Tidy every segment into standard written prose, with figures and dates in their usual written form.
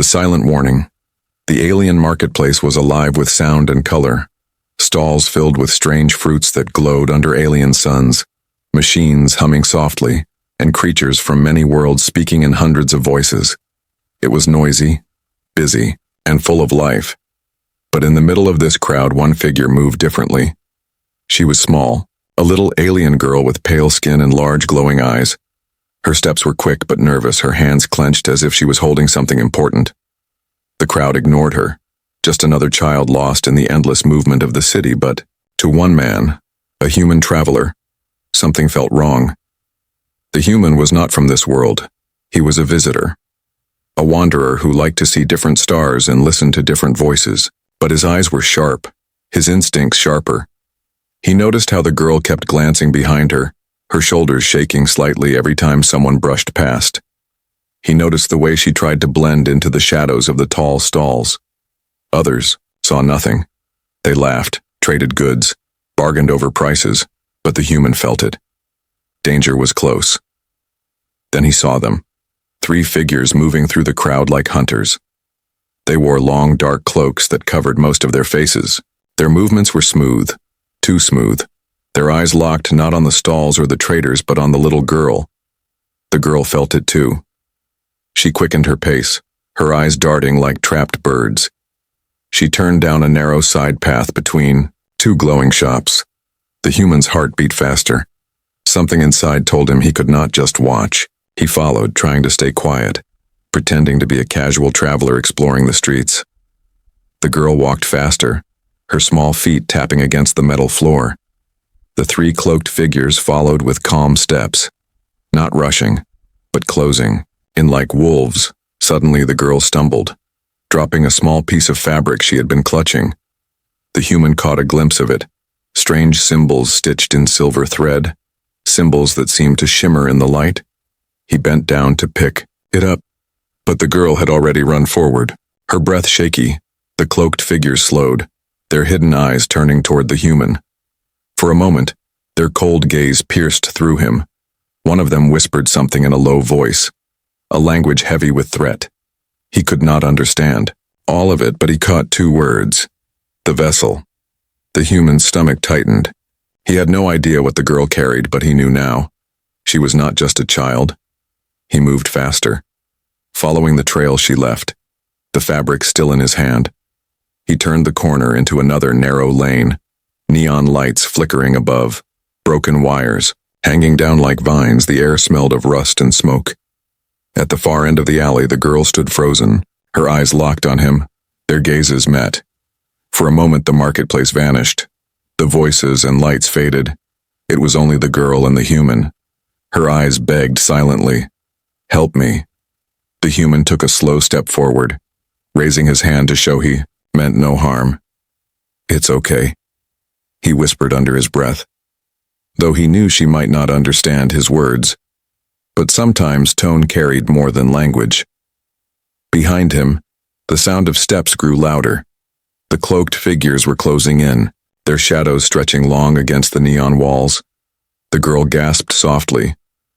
silent warning. The alien marketplace was alive with sound and color. Stalls filled with strange fruits that glowed under alien suns, machines humming softly, and creatures from many worlds speaking in hundreds of voices. It was noisy, busy, and full of life. But in the middle of this crowd, one figure moved differently. She was small, a little alien girl with pale skin and large glowing eyes. Her steps were quick but nervous, her hands clenched as if she was holding something important. The crowd ignored her, just another child lost in the endless movement of the city, but to one man, a human traveler, something felt wrong. The human was not from this world. He was a visitor, a wanderer who liked to see different stars and listen to different voices, but his eyes were sharp, his instincts sharper. He noticed how the girl kept glancing behind her, her shoulders shaking slightly every time someone brushed past. He noticed the way she tried to blend into the shadows of the tall stalls. Others saw nothing. They laughed, traded goods, bargained over prices, but the human felt it. Danger was close. Then he saw them, 3 figures moving through the crowd like hunters. They wore long, dark cloaks that covered most of their faces. Their movements were smooth, too smooth. Their eyes locked not on the stalls or the traders, but on the little girl. The girl felt it too. She quickened her pace, her eyes darting like trapped birds. She turned down a narrow side path between 2 glowing shops. The human's heart beat faster. Something inside told him he could not just watch. He followed, trying to stay quiet, pretending to be a casual traveler exploring the streets. The girl walked faster, her small feet tapping against the metal floor. The 3 cloaked figures followed with calm steps, not rushing, but closing in like wolves. Suddenly the girl stumbled, dropping a small piece of fabric she had been clutching. The human caught a glimpse of it, strange symbols stitched in silver thread, symbols that seemed to shimmer in the light. He bent down to pick it up, but the girl had already run forward, her breath shaky. The cloaked figures slowed, their hidden eyes turning toward the human. For a moment, their cold gaze pierced through him. One of them whispered something in a low voice, a language heavy with threat. He could not understand all of it, but he caught 2 words. The vessel. The human's stomach tightened. He had no idea what the girl carried, but he knew now. She was not just a child. He moved faster, following the trail she left, the fabric still in his hand. He turned the corner into another narrow lane, neon lights flickering above, broken wires hanging down like vines. The air smelled of rust and smoke. At the far end of the alley, the girl stood frozen, her eyes locked on him. Their gazes met. For a moment, the marketplace vanished. The voices and lights faded. It was only the girl and the human. Her eyes begged silently, "Help me." The human took a slow step forward, raising his hand to show he meant no harm. "It's okay," he whispered under his breath, though he knew she might not understand his words. But sometimes tone carried more than language. Behind him, the sound of steps grew louder. The cloaked figures were closing in, their shadows stretching long against the neon walls. The girl gasped softly,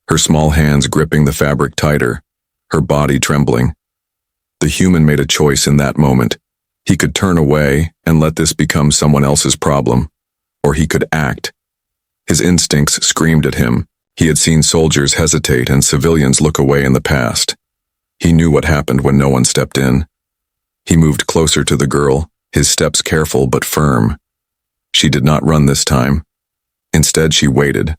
her small hands gripping the fabric tighter, her body trembling. The human made a choice in that moment. He could turn away and let this become someone else's problem, or he could act. His instincts screamed at him. He had seen soldiers hesitate and civilians look away in the past. He knew what happened when no one stepped in. He moved closer to the girl, his steps careful but firm. She did not run this time. Instead, she waited,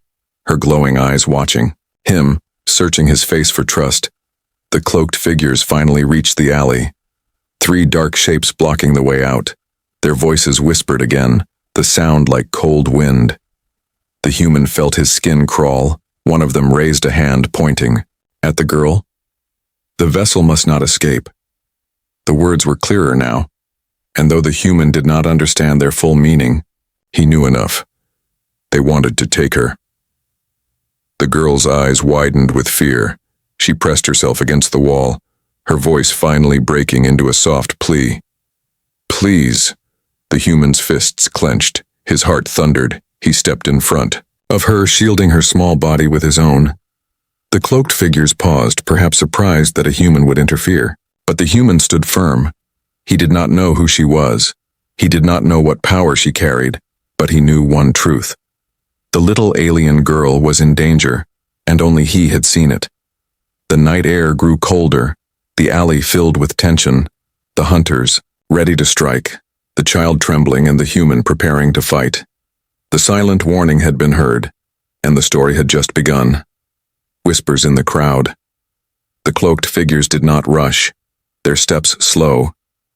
her glowing eyes watching him, searching his face for trust. The cloaked figures finally reached the alley, 3 dark shapes blocking the way out. Their voices whispered again, the sound like cold wind. The human felt his skin crawl. One of them raised a hand, pointing at the girl. The vessel must not escape. The words were clearer now, and though the human did not understand their full meaning, he knew enough. They wanted to take her. The girl's eyes widened with fear. She pressed herself against the wall, her voice finally breaking into a soft plea. "Please." The human's fists clenched, his heart thundered. He stepped in front of her, shielding her small body with his own. The cloaked figures paused, perhaps surprised that a human would interfere, But the human stood firm. He did not know who she was. He did not know what power she carried, but he knew one truth. The little alien girl was in danger, and only he had seen it. The night air grew colder, the alley filled with tension, the hunters, ready to strike, the child trembling and the human preparing to fight. The silent warning had been heard, and the story had just begun. Whispers in the crowd. The cloaked figures did not rush, their steps slow,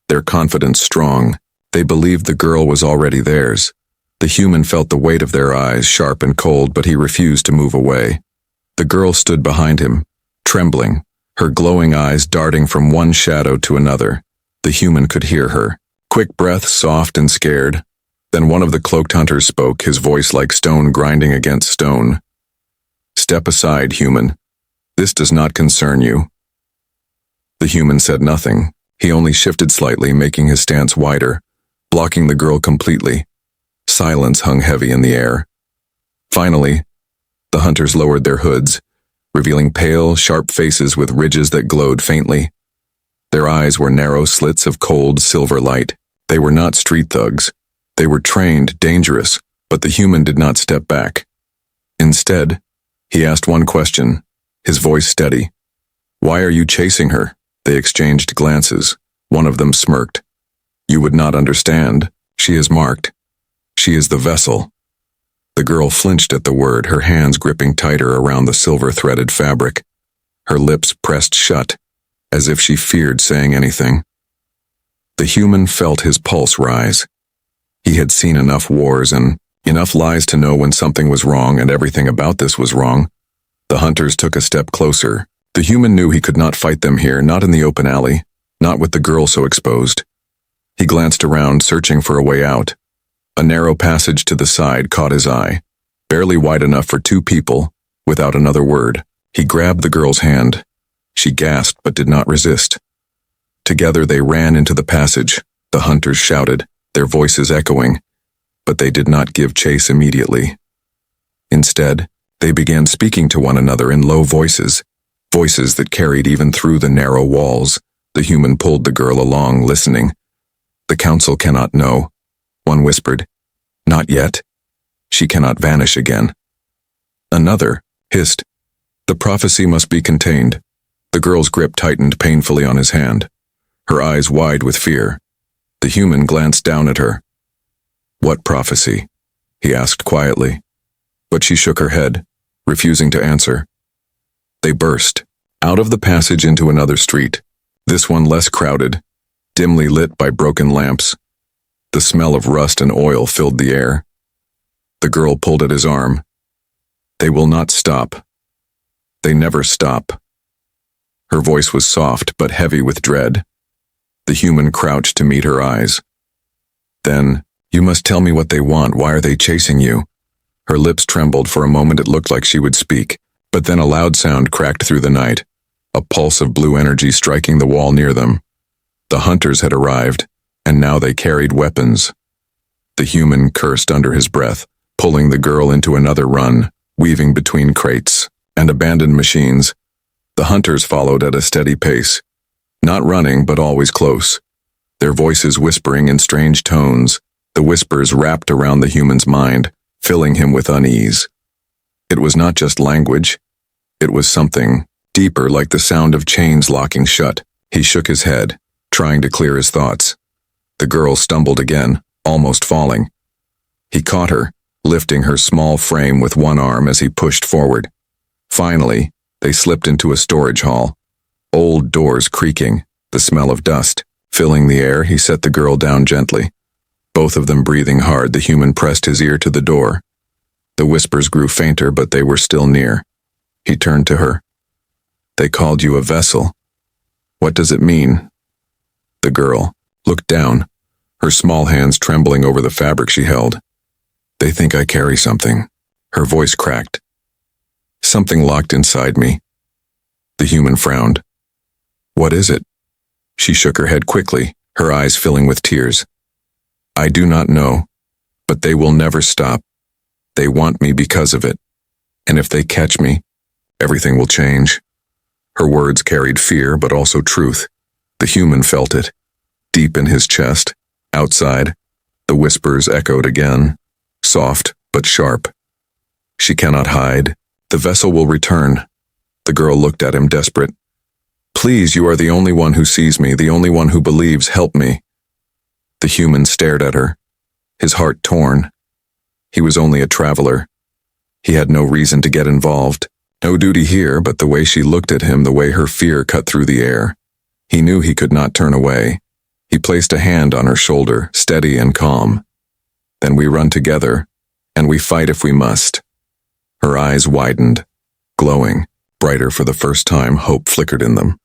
their confidence strong. They believed the girl was already theirs. The human felt the weight of their eyes, sharp and cold, but he refused to move away. The girl stood behind him, trembling, her glowing eyes darting from one shadow to another. The human could hear her. Quick breaths, soft and scared. Then one of the cloaked hunters spoke, his voice like stone grinding against stone. "Step aside, human. This does not concern you." The human said nothing. He only shifted slightly, making his stance wider, blocking the girl completely. Silence hung heavy in the air. Finally, the hunters lowered their hoods, revealing pale, sharp faces with ridges that glowed faintly. Their eyes were narrow slits of cold, silver light. They were not street thugs. They were trained, dangerous, but the human did not step back. Instead, he asked one question, his voice steady. "Why are you chasing her?" They exchanged glances. One of them smirked. "You would not understand. She is marked. She is the vessel." The girl flinched at the word, her hands gripping tighter around the silver-threaded fabric. Her lips pressed shut, as if she feared saying anything. The human felt his pulse rise. He had seen enough wars and enough lies to know when something was wrong, and everything about this was wrong. The hunters took a step closer. The human knew he could not fight them here, not in the open alley, not with the girl so exposed. He glanced around, searching for a way out. A narrow passage to the side caught his eye, barely wide enough for two people. Without another word, he grabbed the girl's hand. She gasped but did not resist. Together they ran into the passage. The hunters shouted, their voices echoing, but they did not give chase immediately. Instead, they began speaking to one another in low voices, voices that carried even through the narrow walls. The human pulled the girl along, listening. "The council cannot know," one whispered. "Not yet. She cannot vanish again." Another hissed, "The prophecy must be contained." The girl's grip tightened painfully on his hand, her eyes wide with fear. The human glanced down at her. "What prophecy?" he asked quietly. But she shook her head, refusing to answer. They burst, out of the passage into another street, this one less crowded, dimly lit by broken lamps. The smell of rust and oil filled the air. The girl pulled at his arm. "They will not stop. They never stop." Her voice was soft but heavy with dread. The human crouched to meet her eyes. "Then, you must tell me what they want. Why are they chasing you?" Her lips trembled. For a moment it looked like she would speak, but then a loud sound cracked through the night, a pulse of blue energy striking the wall near them. The hunters had arrived, and now they carried weapons. The human cursed under his breath, pulling the girl into another run, weaving between crates and abandoned machines. The hunters followed at a steady pace, not running but always close, their voices whispering in strange tones. The whispers wrapped around the human's mind, filling him with unease. It was not just language. It was something deeper, like the sound of chains locking shut. He shook his head, trying to clear his thoughts. The girl stumbled again, almost falling. He caught her, lifting her small frame with one arm as he pushed forward. Finally, they slipped into a storage hall, old doors creaking, the smell of dust filling the air. He set the girl down gently. Both of them breathing hard, the human pressed his ear to the door. The whispers grew fainter, but they were still near. He turned to her. "They called you a vessel. What does it mean?" The girl looked down, her small hands trembling over the fabric she held. "They think I carry something." Her voice cracked. "Something locked inside me." The human frowned. "What is it?" She shook her head quickly, her eyes filling with tears. "I do not know, but they will never stop. They want me because of it. And if they catch me, everything will change." Her words carried fear, but also truth. The human felt it, deep in his chest. Outside, the whispers echoed again, soft but sharp. She cannot hide. The vessel will return. The girl looked at him, desperate. Please, you are the only one who sees me, the only one who believes. Help me. The human stared at her, his heart torn. He was only a traveler. He had no reason to get involved. No duty here, but the way she looked at him, the way her fear cut through the air. He knew he could not turn away. He placed a hand on her shoulder, steady and calm. Then we run together, and we fight if we must. Her eyes widened, glowing, brighter for the first time. Hope flickered in them.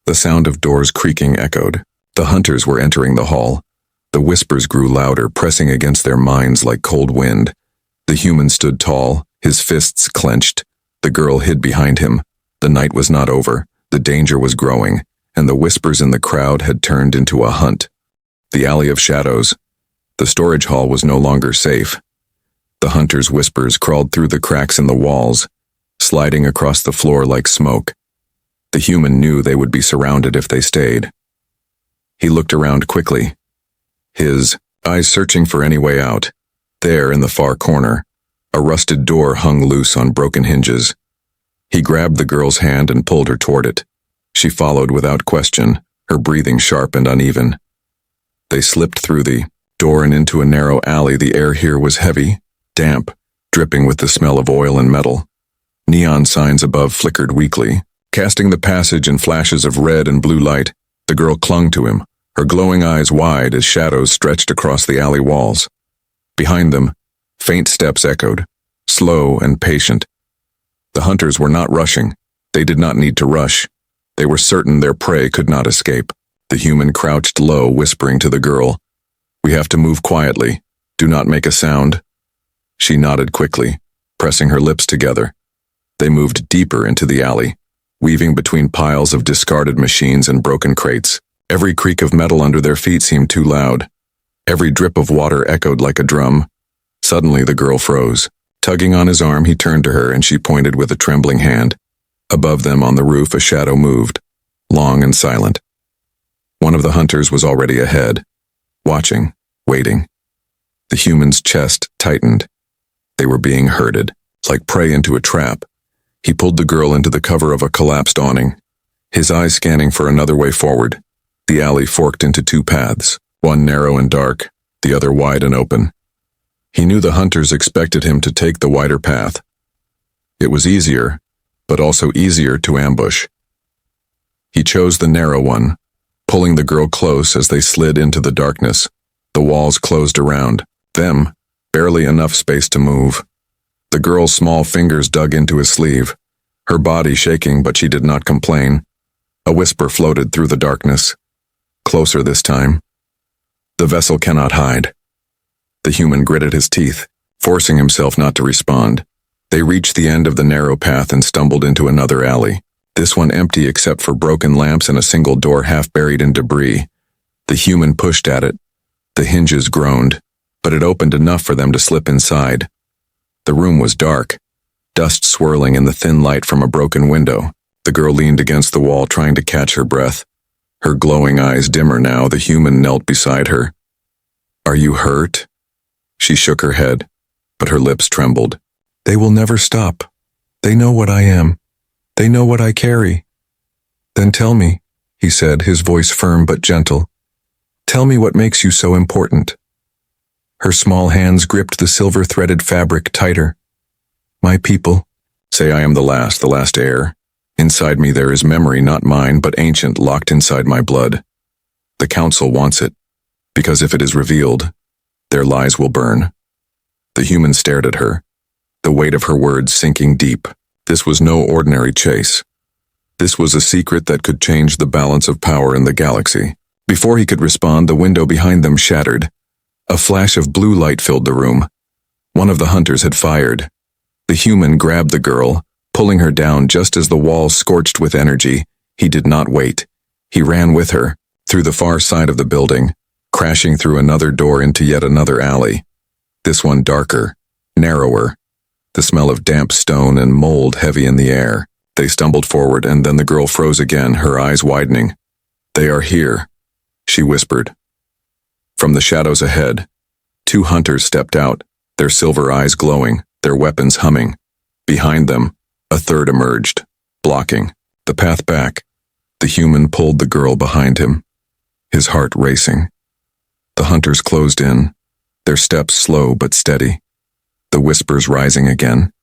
The sound of doors creaking echoed. The hunters were entering the hall. The whispers grew louder, pressing against their minds like cold wind. The human stood tall, his fists clenched. The girl hid behind him. The night was not over. The danger was growing, and the whispers in the crowd had turned into a hunt. The alley of shadows. The storage hall was no longer safe. The hunters' whispers crawled through the cracks in the walls, sliding across the floor like smoke. The human knew they would be surrounded if they stayed. He looked around quickly, his eyes searching for any way out. There, in the far corner, a rusted door hung loose on broken hinges. He grabbed the girl's hand and pulled her toward it. She followed without question, her breathing sharp and uneven. They slipped through the door and into a narrow alley. The air here was heavy, damp, dripping with the smell of oil and metal. Neon signs above flickered weakly, casting the passage in flashes of red and blue light. The girl clung to him, her glowing eyes wide as shadows stretched across the alley walls. Behind them, faint steps echoed, slow and patient. The hunters were not rushing. They did not need to rush. They were certain their prey could not escape. The human crouched low, whispering to the girl, "We have to move quietly. Do not make a sound." She nodded quickly, pressing her lips together. They moved deeper into the alley, weaving between piles of discarded machines and broken crates. Every creak of metal under their feet seemed too loud. Every drip of water echoed like a drum. Suddenly the girl froze. Tugging on his arm, he turned to her and she pointed with a trembling hand. Above them on the roof, a shadow moved, long and silent. One of the hunters was already ahead, watching, waiting. The human's chest tightened. They were being herded, like prey into a trap. He pulled the girl into the cover of a collapsed awning, his eyes scanning for another way forward. The alley forked into two paths, one narrow and dark, the other wide and open. He knew the hunters expected him to take the wider path. It was easier, but also easier to ambush. He chose the narrow one, pulling the girl close as they slid into the darkness. The walls closed around them, barely enough space to move. The girl's small fingers dug into his sleeve, her body shaking, but she did not complain. A whisper floated through the darkness. Closer this time. The vessel cannot hide. The human gritted his teeth, forcing himself not to respond. They reached the end of the narrow path and stumbled into another alley, this one empty except for broken lamps and a single door half buried in debris. The human pushed at it. The hinges groaned, but it opened enough for them to slip inside. The room was dark, dust swirling in the thin light from a broken window. The girl leaned against the wall, trying to catch her breath. Her glowing eyes dimmer now, the human knelt beside her. "Are you hurt?" She shook her head, but her lips trembled. "They will never stop. They know what I am. They know what I carry." "Then tell me," he said, his voice firm but gentle. "Tell me what makes you so important." Her small hands gripped the silver-threaded fabric tighter. "My people say I am the last heir. Inside me there is memory, not mine, but ancient, locked inside my blood. The council wants it, because if it is revealed, their lies will burn." The human stared at her, the weight of her words sinking deep. This was no ordinary chase. This was a secret that could change the balance of power in the galaxy. Before he could respond, the window behind them shattered. A flash of blue light filled the room. One of the hunters had fired. The human grabbed the girl, pulling her down just as the walls scorched with energy. He did not wait. He ran with her, through the far side of the building, crashing through another door into yet another alley. This one darker, narrower, the smell of damp stone and mold heavy in the air. They stumbled forward, and then the girl froze again, her eyes widening. They are here, she whispered. From the shadows ahead, 2 hunters stepped out, their silver eyes glowing, their weapons humming. Behind them, a third emerged, blocking the path back. The human pulled the girl behind him, his heart racing. The hunters closed in, their steps slow but steady, the whispers rising again,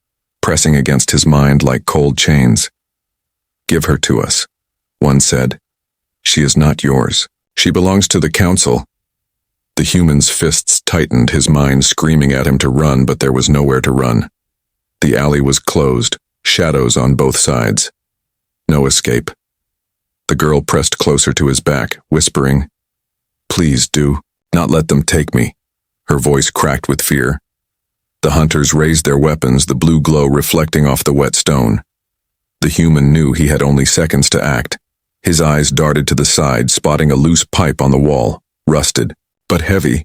pressing against his mind like cold chains. Give her to us, one said. She is not yours. She belongs to the council. The human's fists tightened, his mind screaming at him to run, but there was nowhere to run. The alley was closed, shadows on both sides. No escape. The girl pressed closer to his back, whispering, "Please do not let them take me." Her voice cracked with fear. The hunters raised their weapons, the blue glow reflecting off the wet stone. The human knew he had only seconds to act. His eyes darted to the side, spotting a loose pipe on the wall, rusted, but heavy.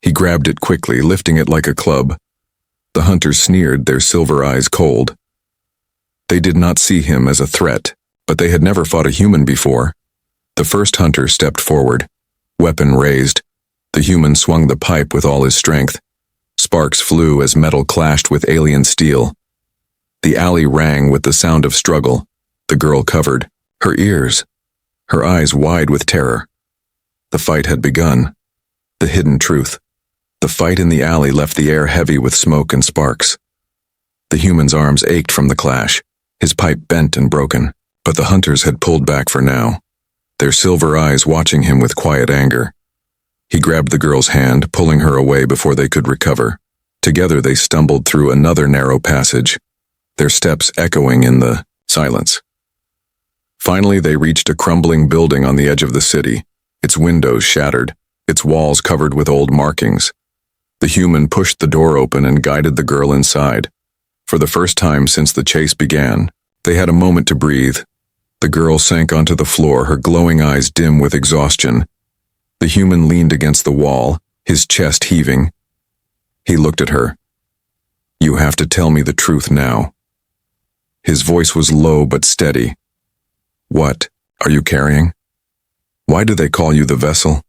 He grabbed it quickly, lifting it like a club. The hunters sneered, their silver eyes cold. They did not see him as a threat, but they had never fought a human before. The first hunter stepped forward, weapon raised. The human swung the pipe with all his strength. Sparks flew as metal clashed with alien steel. The alley rang with the sound of struggle. The girl covered her ears, her eyes wide with terror. The fight had begun. The hidden truth. The fight in the alley left the air heavy with smoke and sparks. The human's arms ached from the clash, his pipe bent and broken, but the hunters had pulled back for now, their silver eyes watching him with quiet anger. He grabbed the girl's hand, pulling her away before they could recover. Together they stumbled through another narrow passage, their steps echoing in the silence. Finally, they reached a crumbling building on the edge of the city, its windows shattered, its walls covered with old markings. The human pushed the door open and guided the girl inside. For the first time since the chase began, they had a moment to breathe. The girl sank onto the floor, her glowing eyes dim with exhaustion. The human leaned against the wall, his chest heaving. He looked at her. "You have to tell me the truth now." His voice was low but steady. "What are you carrying? Why do they call you the vessel?"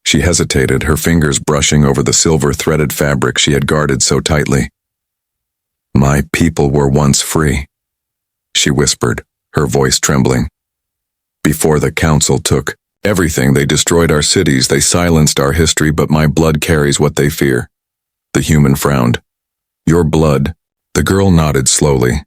She hesitated, her fingers brushing over the silver-threaded fabric she had guarded so tightly. "My people were once free," she whispered, her voice trembling. "Before the council took everything, they destroyed our cities, they silenced our history, but my blood carries what they fear." The human frowned. "Your blood?" The girl nodded slowly.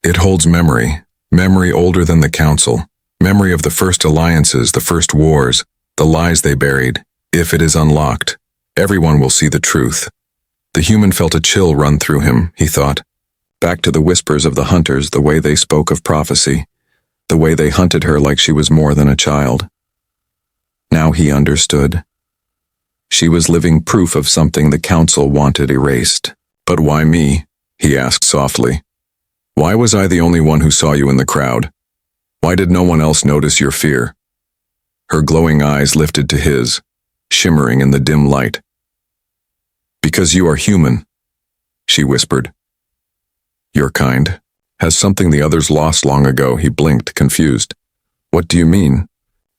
"It holds memory older than the council, memory of the first alliances, the first wars, the lies they buried. If it is unlocked, everyone will see the truth." The human felt a chill run through him, he thought. Back to the whispers of the hunters, the way they spoke of prophecy, the way they hunted her like she was more than a child. Now he understood. She was living proof of something the council wanted erased. "But why me?" he asked softly. "Why was I the only one who saw you in the crowd? Why did no one else notice your fear?" Her glowing eyes lifted to his, shimmering in the dim light. "Because you are human," she whispered. "Your kind has something the others lost long ago." He blinked, confused. "What do you mean?"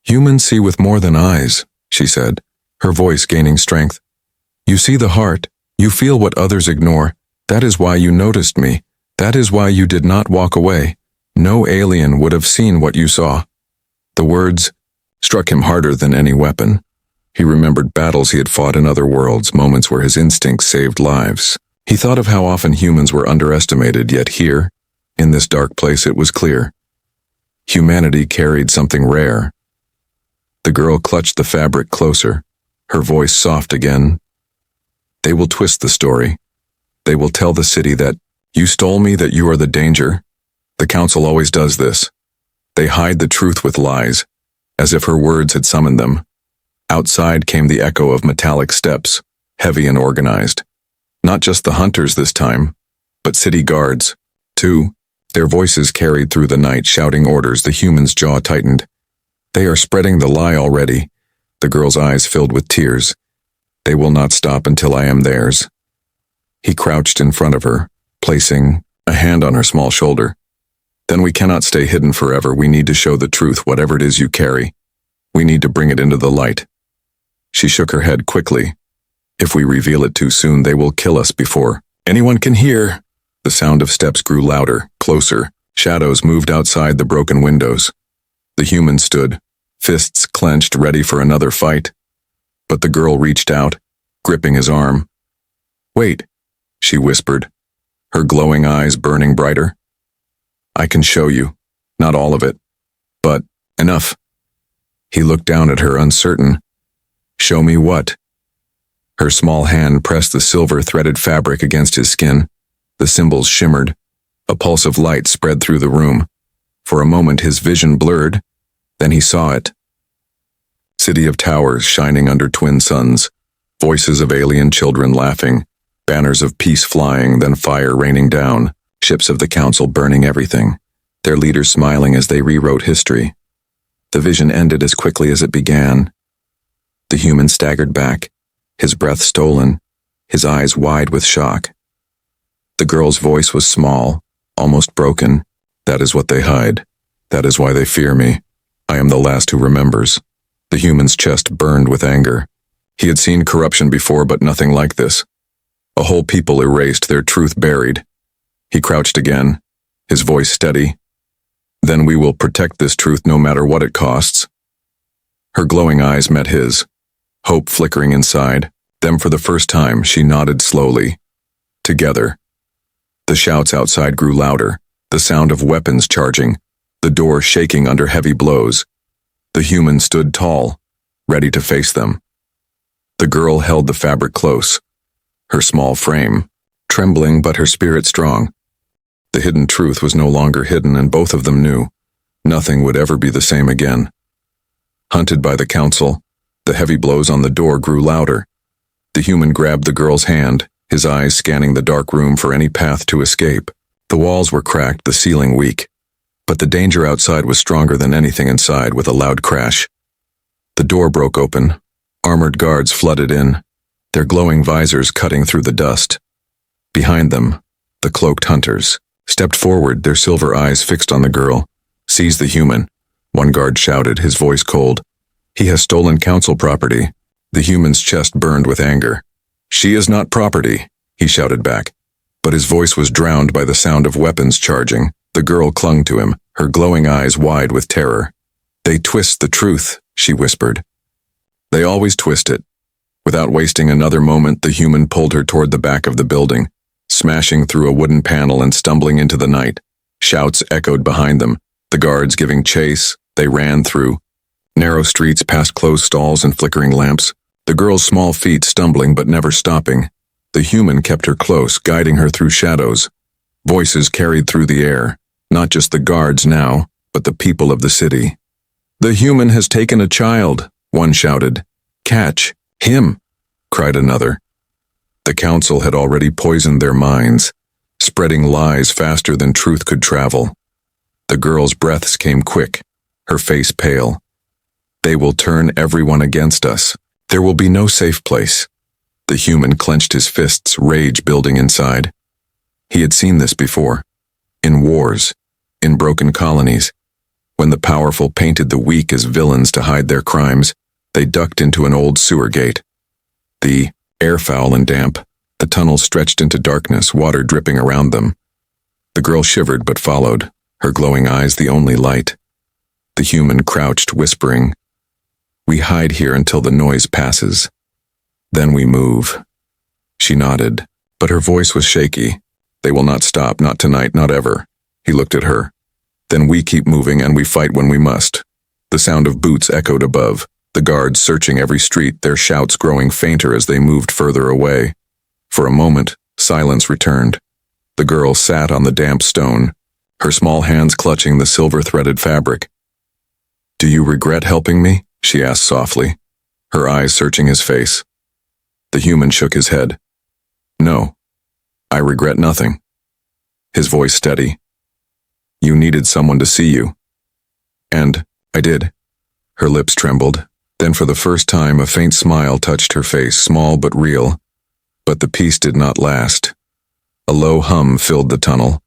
"Humans see with more than eyes," she said, her voice gaining strength. "You see the heart, you feel what others ignore. That is why you noticed me. That is why you did not walk away. No alien would have seen what you saw." The words struck him harder than any weapon. He remembered battles he had fought in other worlds, moments where his instincts saved lives. He thought of how often humans were underestimated, yet here, in this dark place, it was clear. Humanity carried something rare. The girl clutched the fabric closer, her voice soft again. "They will twist the story. They will tell the city that you stole me, that you are the danger. The council always does this. They hide the truth with lies, as if her words had summoned them." Outside came the echo of metallic steps, heavy and organized. Not just the hunters this time, but city guards, too. Their voices carried through the night, shouting orders. The human's jaw tightened. "They are spreading the lie already." The girl's eyes filled with tears. "They will not stop until I am theirs." He crouched in front of her, placing a hand on her small shoulder. Then we cannot stay hidden forever. We need to show the truth, whatever it is you carry. We need to bring it into the light. She shook her head quickly. If we reveal it too soon, they will kill us before anyone can hear. The sound of steps grew louder, closer. Shadows moved outside the broken windows. The human stood, fists clenched, ready for another fight. But the girl reached out, gripping his arm. Wait, she whispered, her glowing eyes burning brighter. I can show you. Not all of it, but enough. He looked down at her, uncertain. Show me what? Her small hand pressed the silver-threaded fabric against his skin. The symbols shimmered. A pulse of light spread through the room. For a moment his vision blurred, then he saw it. City of towers shining under twin suns, voices of alien children laughing, banners of peace flying, then fire raining down, ships of the council burning everything, their leaders smiling as they rewrote history. The vision ended as quickly as it began. The human staggered back, his breath stolen, his eyes wide with shock. The girl's voice was small, almost broken. That is what they hide. That is why they fear me. I am the last who remembers. The human's chest burned with anger. He had seen corruption before, but nothing like this. A whole people erased, their truth buried. He crouched again, his voice steady. Then we will protect this truth no matter what it costs. Her glowing eyes met his, hope flickering inside. Then for the first time, she nodded slowly. Together. The shouts outside grew louder, the sound of weapons charging, the door shaking under heavy blows. The human stood tall, ready to face them. The girl held the fabric close, her small frame, trembling but her spirit strong. The hidden truth was no longer hidden, and both of them knew. Nothing would ever be the same again. Hunted by the council, the heavy blows on the door grew louder. The human grabbed the girl's hand, his eyes scanning the dark room for any path to escape. The walls were cracked, the ceiling weak. But the danger outside was stronger than anything inside. With a loud crash, the door broke open. Armored guards flooded in, their glowing visors cutting through the dust. Behind them, the cloaked hunters stepped forward, their silver eyes fixed on the girl. Seize the human, one guard shouted, his voice cold. He has stolen council property. The human's chest burned with anger. She is not property, he shouted back. But his voice was drowned by the sound of weapons charging. The girl clung to him, her glowing eyes wide with terror. They twist the truth, she whispered. They always twist it. Without wasting another moment, the human pulled her toward the back of the building, smashing through a wooden panel and stumbling into the night. Shouts echoed behind them, the guards giving chase. They ran through narrow streets past closed stalls and flickering lamps, the girl's small feet stumbling but never stopping. The human kept her close, guiding her through shadows. Voices carried through the air, not just the guards now, but the people of the city. The human has taken a child, one shouted. Catch him, cried another. The council had already poisoned their minds, spreading lies faster than truth could travel. The girl's breaths came quick, her face pale. They will turn everyone against us. There will be no safe place. The human clenched his fists, rage building inside. He had seen this before. In wars, in broken colonies. When the powerful painted the weak as villains to hide their crimes, they ducked into an old sewer gate. The air foul and damp, the tunnel stretched into darkness, water dripping around them. The girl shivered but followed, her glowing eyes the only light. The human crouched, whispering, "We hide here until the noise passes. Then we move." She nodded, but her voice was shaky. "They will not stop, not tonight, not ever." He looked at her. "Then we keep moving and we fight when we must." The sound of boots echoed above, the guards searching every street, their shouts growing fainter as they moved further away. For a moment, silence returned. The girl sat on the damp stone, her small hands clutching the silver-threaded fabric. "Do you regret helping me?" she asked softly, her eyes searching his face. The human shook his head. "No, I regret nothing." His voice steady. "You needed someone to see you." "And I did." Her lips trembled. Then for the first time a faint smile touched her face, small but real. But the peace did not last. A low hum filled the tunnel.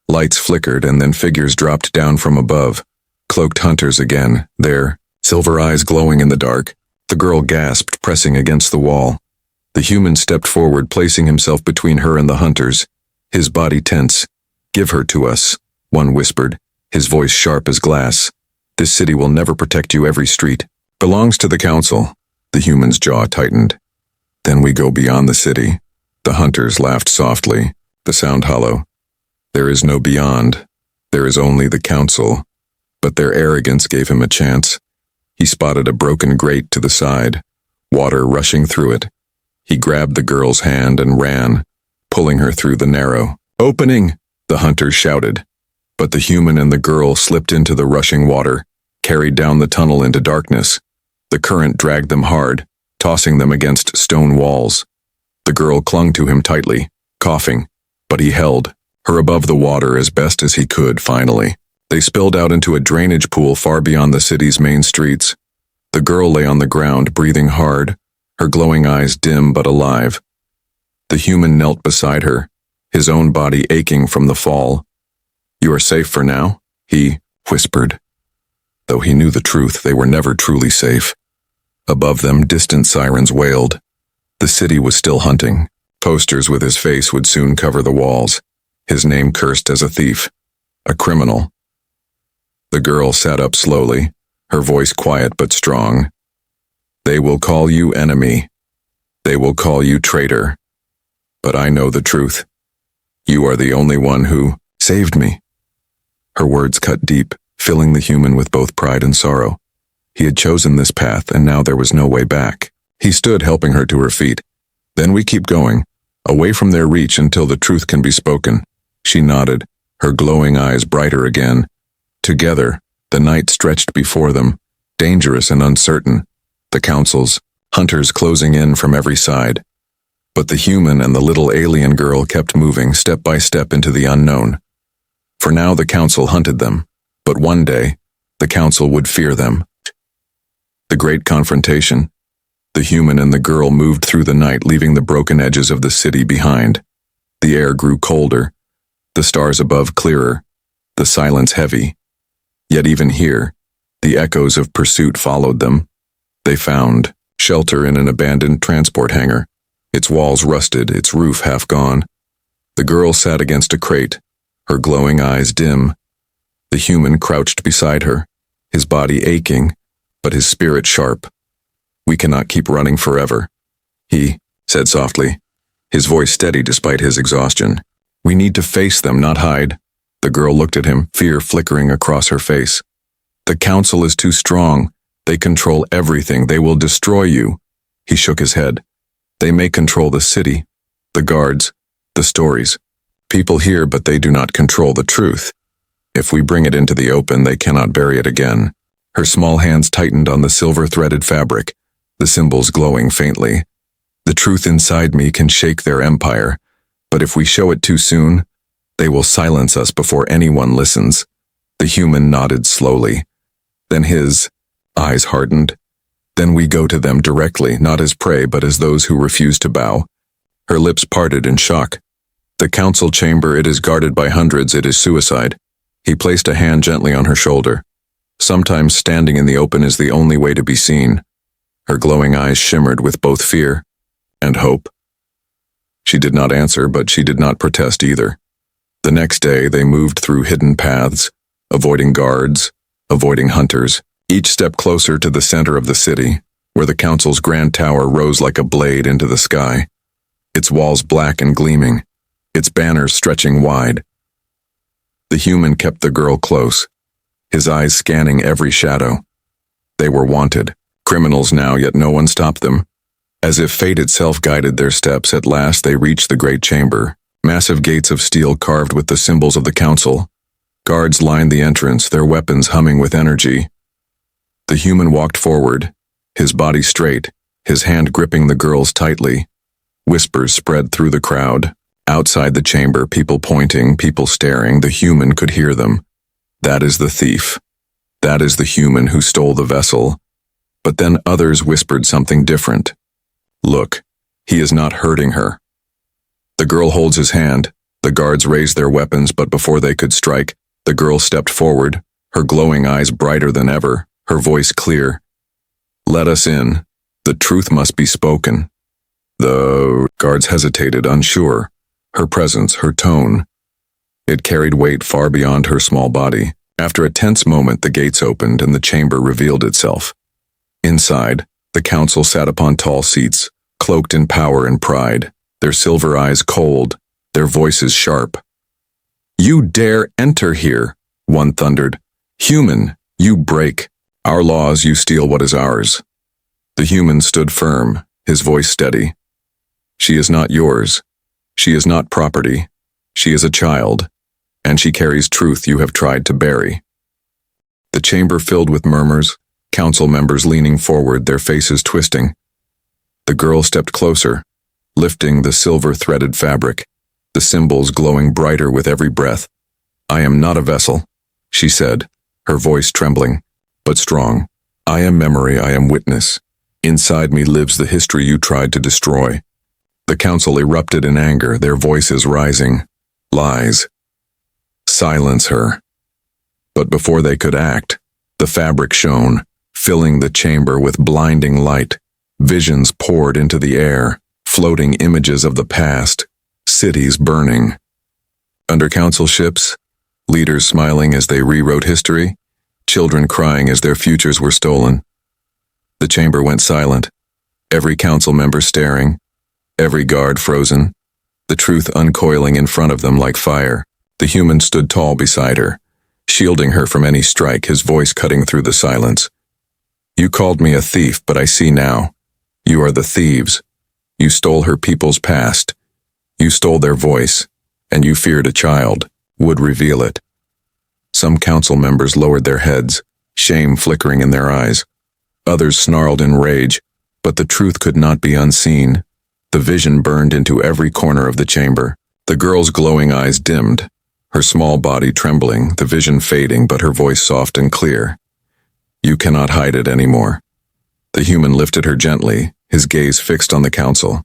Lights flickered and then figures dropped down from above. Cloaked hunters again, there, silver eyes glowing in the dark. The girl gasped, pressing against the wall. The human stepped forward, placing himself between her and the hunters, his body tense. "Give her to us," one whispered, his voice sharp as glass. "This city will never protect you. Every street belongs to the council." The human's jaw tightened. "Then we go beyond the city." The hunters laughed softly, the sound hollow. "There is no beyond. There is only the council." But their arrogance gave him a chance. He spotted a broken grate to the side, water rushing through it. He grabbed the girl's hand and ran, pulling her through the narrow opening. The hunters shouted, but the human and the girl slipped into the rushing water, carried down the tunnel into darkness. The current dragged them hard, tossing them against stone walls. The girl clung to him tightly, coughing, but he held her above the water as best as he could. Finally, they spilled out into a drainage pool far beyond the city's main streets. The girl lay on the ground, breathing hard, her glowing eyes dim but alive. The human knelt beside her, his own body aching from the fall. "You are safe for now," he whispered. Though he knew the truth, they were never truly safe. Above them, distant sirens wailed. The city was still hunting. Posters with his face would soon cover the walls, his name cursed as a thief, a criminal. The girl sat up slowly, her voice quiet but strong. "They will call you enemy. They will call you traitor. But I know the truth. You are the only one who saved me." Her words cut deep, filling the human with both pride and sorrow. He had chosen this path, and now there was no way back. He stood, helping her to her feet. "Then we keep going, away from their reach until the truth can be spoken." She nodded, her glowing eyes brighter again. Together, the night stretched before them, dangerous and uncertain. The councils, hunters closing in from every side. But the human and the little alien girl kept moving step by step into the unknown. For now the council hunted them, but one day, the council would fear them. The great confrontation. The human and the girl moved through the night, leaving the broken edges of the city behind. The air grew colder, the stars above clearer, the silence heavy. Yet even here, the echoes of pursuit followed them. They found shelter in an abandoned transport hangar, its walls rusted, its roof half gone. The girl sat against a crate, her glowing eyes dim. The human crouched beside her, his body aching, but his spirit sharp. "We cannot keep running forever," he said softly, his voice steady despite his exhaustion. "We need to face them, not hide." The girl looked at him, fear flickering across her face. "The council is too strong. They control everything. They will destroy you." He shook his head. "They may control the city, the guards, the stories. People hear, but they do not control the truth. If we bring it into the open, they cannot bury it again." Her small hands tightened on the silver-threaded fabric, the symbols glowing faintly. "The truth inside me can shake their empire, but if we show it too soon, they will silence us before anyone listens." The human nodded slowly. Then his eyes hardened. "Then we go to them directly, not as prey, but as those who refuse to bow." Her lips parted in shock. "The council chamber, it is guarded by hundreds, it is suicide." He placed a hand gently on her shoulder. "Sometimes standing in the open is the only way to be seen." Her glowing eyes shimmered with both fear and hope. She did not answer, but she did not protest either. The next day, they moved through hidden paths, avoiding guards, avoiding hunters, each step closer to the center of the city, where the council's grand tower rose like a blade into the sky, its walls black and gleaming, its banners stretching wide. The human kept the girl close, his eyes scanning every shadow. They were wanted, criminals now, yet no one stopped them. As if fate itself guided their steps, at last they reached the great chamber, massive gates of steel carved with the symbols of the council. Guards lined the entrance, their weapons humming with energy. The human walked forward, his body straight, his hand gripping the girl's tightly. Whispers spread through the crowd. Outside the chamber, people pointing, people staring, the human could hear them. "That is the thief. That is the human who stole the vessel." But then others whispered something different. "Look, he is not hurting her." The girl holds his hand, the The guards raised their weapons, but before they could strike, the girl stepped forward, her glowing eyes brighter than ever, her voice clear. "Let us in. The truth must be spoken." The guards hesitated, unsure. Her presence, her tone. It carried weight far beyond her small body. After a tense moment, the gates opened and the chamber revealed itself. Inside, the council sat upon tall seats, cloaked in power and pride, their silver eyes cold, their voices sharp. "You dare enter here," one thundered. "Human, you break our laws, you steal what is ours." The human stood firm, his voice steady. "She is not yours. She is not property. She is a child, and she carries truth you have tried to bury." The chamber filled with murmurs, council members leaning forward, their faces twisting. The girl stepped closer, lifting the silver-threaded fabric, the symbols glowing brighter with every breath. "I am not a vessel," she said, her voice trembling, but strong. "I am memory, I am witness. Inside me lives the history you tried to destroy." The council erupted in anger, their voices rising. "Lies. Silence her." But before they could act, the fabric shone, filling the chamber with blinding light. Visions poured into the air, floating images of the past, cities burning. Under council ships, leaders smiling as they rewrote history, children crying as their futures were stolen. The chamber went silent, every council member staring, every guard frozen, the truth uncoiling in front of them like fire. The human stood tall beside her, shielding her from any strike, his voice cutting through the silence. "You called me a thief, but I see now. You are the thieves. You stole her people's past. You stole their voice, and you feared a child would reveal it." Some council members lowered their heads, shame flickering in their eyes. Others snarled in rage, but the truth could not be unseen. The vision burned into every corner of the chamber. The girl's glowing eyes dimmed, her small body trembling, the vision fading, but her voice soft and clear. "You cannot hide it anymore." The human lifted her gently, his gaze fixed on the council.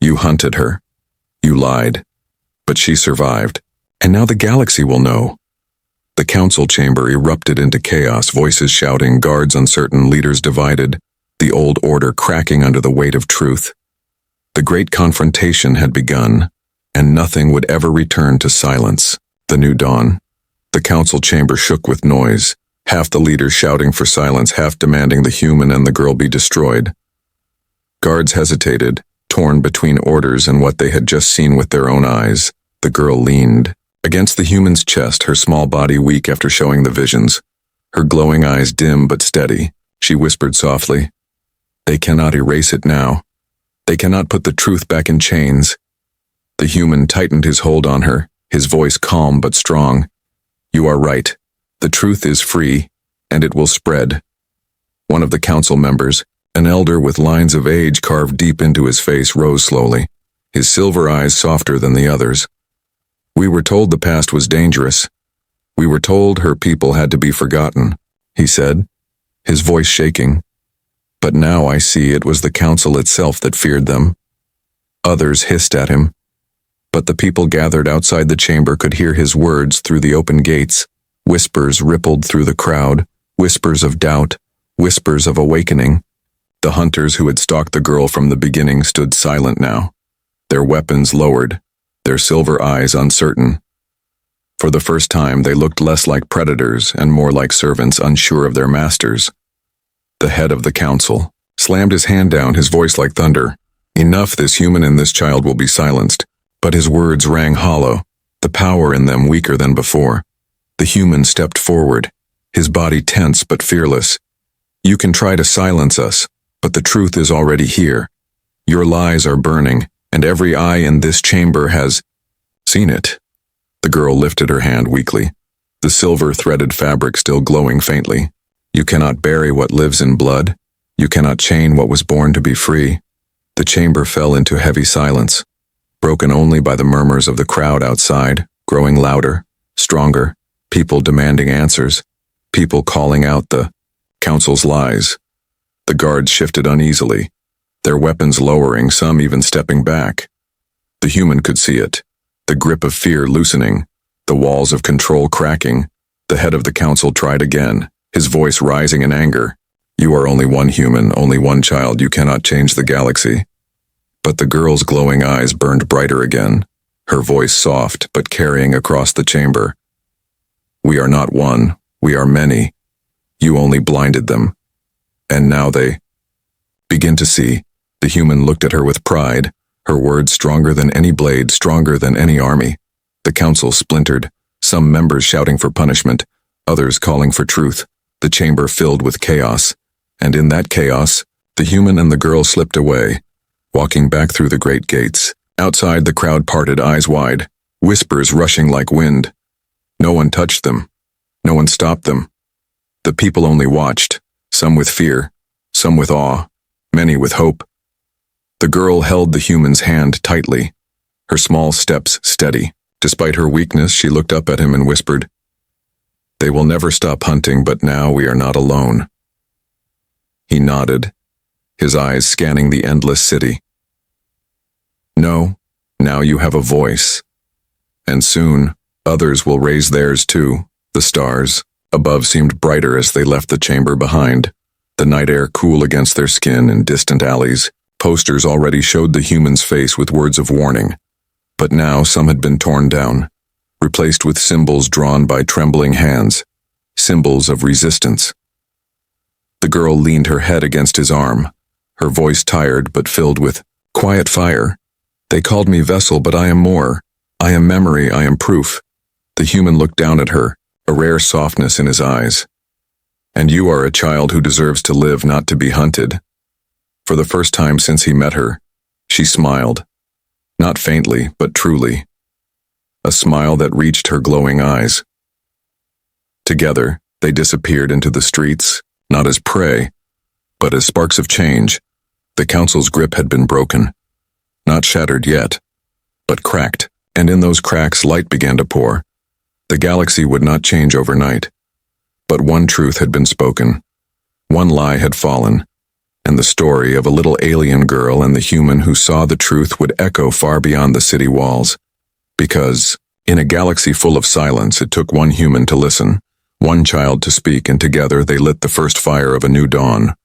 "You hunted her. You lied. But she survived. And now the galaxy will know." The council chamber erupted into chaos, voices shouting, guards uncertain, leaders divided, the old order cracking under the weight of truth. The great confrontation had begun, and nothing would ever return to silence. The new dawn. The council chamber shook with noise, half the leaders shouting for silence, half demanding the human and the girl be destroyed. Guards hesitated, torn between orders and what they had just seen with their own eyes. The girl leaned against the human's chest, her small body weak after showing the visions. Her glowing eyes dim but steady. She whispered softly, "They cannot erase it now. They cannot put the truth back in chains." The human tightened his hold on her, his voice calm but strong. "You are right. The truth is free, and it will spread." One of the council members, an elder with lines of age carved deep into his face, rose slowly, his silver eyes softer than the others. "We were told the past was dangerous. We were told her people had to be forgotten," he said, his voice shaking. "But now I see it was the council itself that feared them." Others hissed at him, but the people gathered outside the chamber could hear his words through the open gates. Whispers rippled through the crowd, whispers of doubt, whispers of awakening. The hunters who had stalked the girl from the beginning stood silent now, their weapons lowered, their silver eyes uncertain. For the first time, they looked less like predators and more like servants unsure of their masters. The head of the council slammed his hand down, his voice like thunder. "Enough, this human and this child will be silenced." But his words rang hollow, the power in them weaker than before. The human stepped forward, his body tense but fearless. "You can try to silence us, but the truth is already here. Your lies are burning, and every eye in this chamber has seen it." The girl lifted her hand weakly, the silver-threaded fabric still glowing faintly. "You cannot bury what lives in blood. You cannot chain what was born to be free." The chamber fell into heavy silence, broken only by the murmurs of the crowd outside, growing louder, stronger, people demanding answers, people calling out the council's lies. The guards shifted uneasily, their weapons lowering, some even stepping back. The human could see it. the grip of fear loosening, the walls of control cracking. The head of the council tried again, his voice rising in anger. You are only one human, only one child. You cannot change the galaxy. But the girl's glowing eyes burned brighter again, her voice soft but carrying across the chamber. We are not one, we are many. You only blinded them. And now they begin to see. The human looked at her with pride, her words stronger than any blade, stronger than any army. The council splintered, some members shouting for punishment, others calling for truth, the chamber filled with chaos. And in that chaos, the human and the girl slipped away, walking back through the great gates. Outside, the crowd parted, eyes wide, whispers rushing like wind. No one touched them. No one stopped them. The people only watched, some with fear, some with awe, many with hope. The girl held the human's hand tightly, her small steps steady. Despite her weakness, she looked up at him and whispered, "They will never stop hunting, but now we are not alone." He nodded, his eyes scanning the endless city. No, now you have a voice. And soon, others will raise theirs too. The stars above seemed brighter as they left the chamber behind, the night air cool against their skin in distant alleys. Posters already showed the human's face with words of warning, but now some had been torn down, replaced with symbols drawn by trembling hands, symbols of resistance. The girl leaned her head against his arm, her voice tired but filled with quiet fire. They called me vessel, but I am more. I am memory, I am proof. The human looked down at her, a rare softness in his eyes. And you are a child who deserves to live, not to be hunted. For the first time since he met her, she smiled, not faintly, but truly. A smile that reached her glowing eyes. Together, they disappeared into the streets, not as prey, but as sparks of change. The council's grip had been broken. Not shattered yet, but cracked, and in those cracks light began to pour. The galaxy would not change overnight, but one truth had been spoken. One lie had fallen, and the story of a little alien girl and the human who saw the truth would echo far beyond the city walls. Because, in a galaxy full of silence, it took one human to listen, one child to speak, and together they lit the first fire of a new dawn.